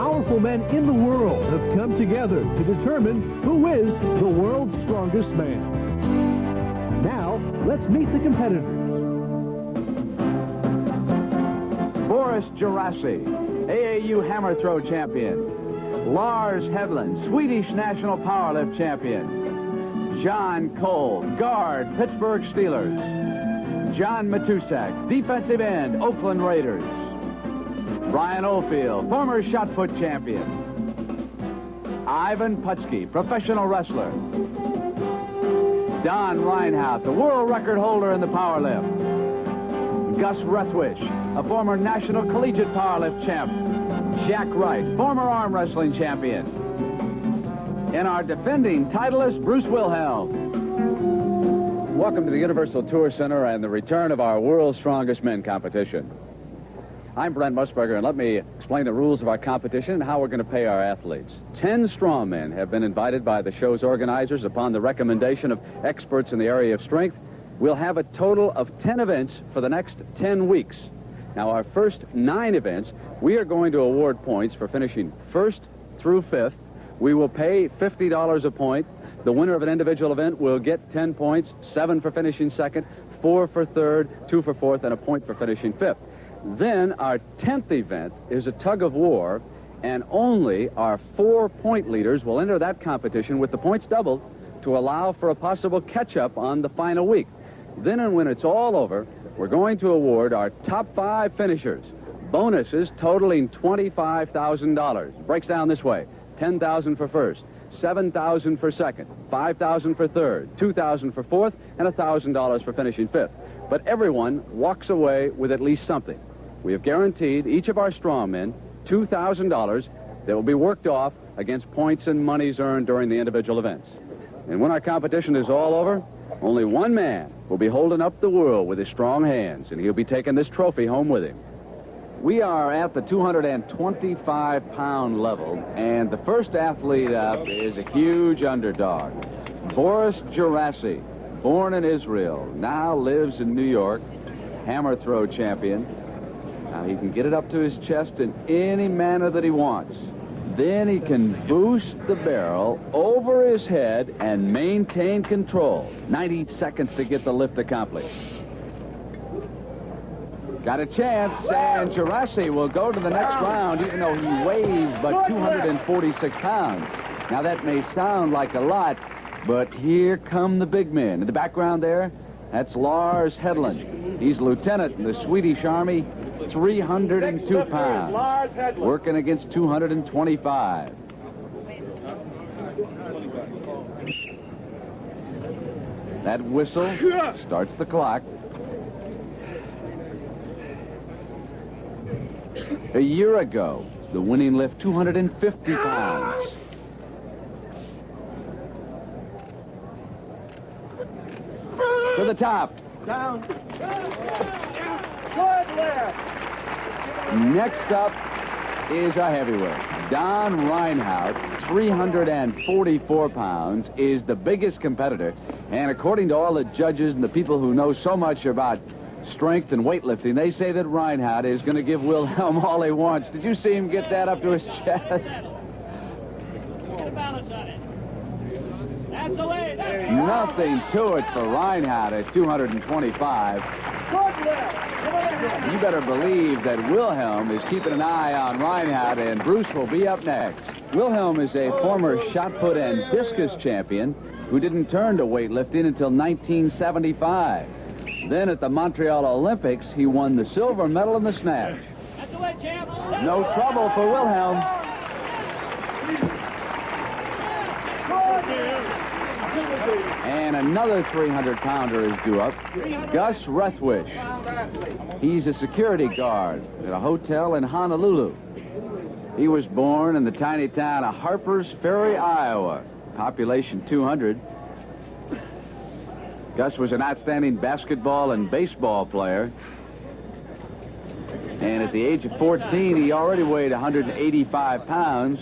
powerful men in the world have come together to determine who is the world's strongest man. Now, let's meet the competitors. Boris Djerassi, AAU hammer throw champion. Lars Hedlund, Swedish national powerlift champion. John Kolb, guard, Pittsburgh Steelers. John Matuszak, defensive end, Oakland Raiders. Brian Oldfield, former shot put champion. Ivan Putski, professional wrestler. Don Reinhardt, the world record holder in the powerlift. Gus Rethwisch, a former national collegiate powerlift champ. Jack Wright, former arm wrestling champion. And our defending titleist, Bruce Wilhelm. Welcome to the Universal Tour Center and the return of our World's Strongest Men competition. I'm Brent Musburger, and let me explain the rules of our competition and how we're going to pay our athletes. 10 strongmen have been invited by the show's organizers upon the recommendation of experts in the area of strength. We'll have a total of 10 events for the next 10 weeks. Now, our first 9 events, we are going to award points for finishing 1st through 5th. We will pay $50 a point. The winner of an individual event will get 10 points, 7 for finishing 2nd, 4 for 3rd, 2 for 4th, and a point for finishing 5th. Then our 10th event is a tug of war, and only our 4-point leaders will enter that competition with the points doubled to allow for a possible catch-up on the final week. Then, and when it's all over, we're going to award our top 5 finishers bonuses totaling $25,000. Breaks down this way: $10,000 for 1st, $7,000 for 2nd, $5,000 for 3rd, $2,000 for 4th, and $1,000 for finishing 5th. But everyone walks away with at least something. We have guaranteed each of our strongmen $2,000 that will be worked off against points and monies earned during the individual events. And when our competition is all over, only one man will be holding up the world with his strong hands, and he'll be taking this trophy home with him. We are at the 225-pound level, and the first athlete up is a huge underdog, Boris Djerassi, born in Israel, now lives in New York, hammer throw champion. Now, he can get it up to his chest in any manner that he wants. Then he can boost the barrel over his head and maintain control. 90 seconds to get the lift accomplished. Got a chance, and Djerassi will go to the next round, even though he weighs but 246 pounds. Now, that may sound like a lot, but here come the big men. In the background there, that's Lars Hedlund. He's lieutenant in the Swedish Army, 302 pounds, working against 225. That whistle starts the clock. A year ago, the winning lift 250 pounds. To the top. Down. Good lift. Next up is a heavyweight. Don Reinhardt, 344 pounds, is the biggest competitor. And according to all the judges and the people who know so much about strength and weightlifting, they say that Reinhardt is going to give Wilhelm all he wants. Did you see him get that up to his chest? Get a balance on it. That's the way. Nothing to it for Reinhardt at 225. Good lift. You better believe that Wilhelm is keeping an eye on Reinhardt, and Bruce will be up next. Wilhelm is a former shot put and discus champion who didn't turn to weightlifting until 1975. Then at the Montreal Olympics, he won the silver medal in the snatch. That's the way, champ. No trouble for Wilhelm. And another 300-pounder is due up, Gus Rethwisch. He's a security guard at a hotel in Honolulu. He was born in the tiny town of Harpers Ferry, Iowa, population 200. Gus was an outstanding basketball and baseball player. And at the age of 14, he already weighed 185 pounds.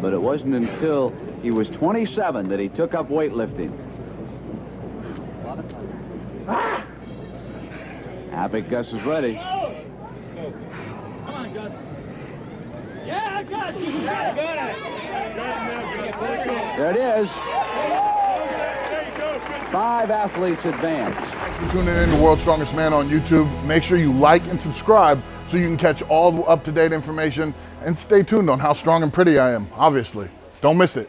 But it wasn't until he was 27 that he took up weightlifting. I think Gus is ready. Come on, Gus. Yeah, I got you. Got it. There it is. 5 athletes advance. Thanks for tuning in to World's Strongest Man on YouTube. Make sure you like and subscribe so you can catch all the up-to-date information, and stay tuned on how strong and pretty I am, obviously. Don't miss it.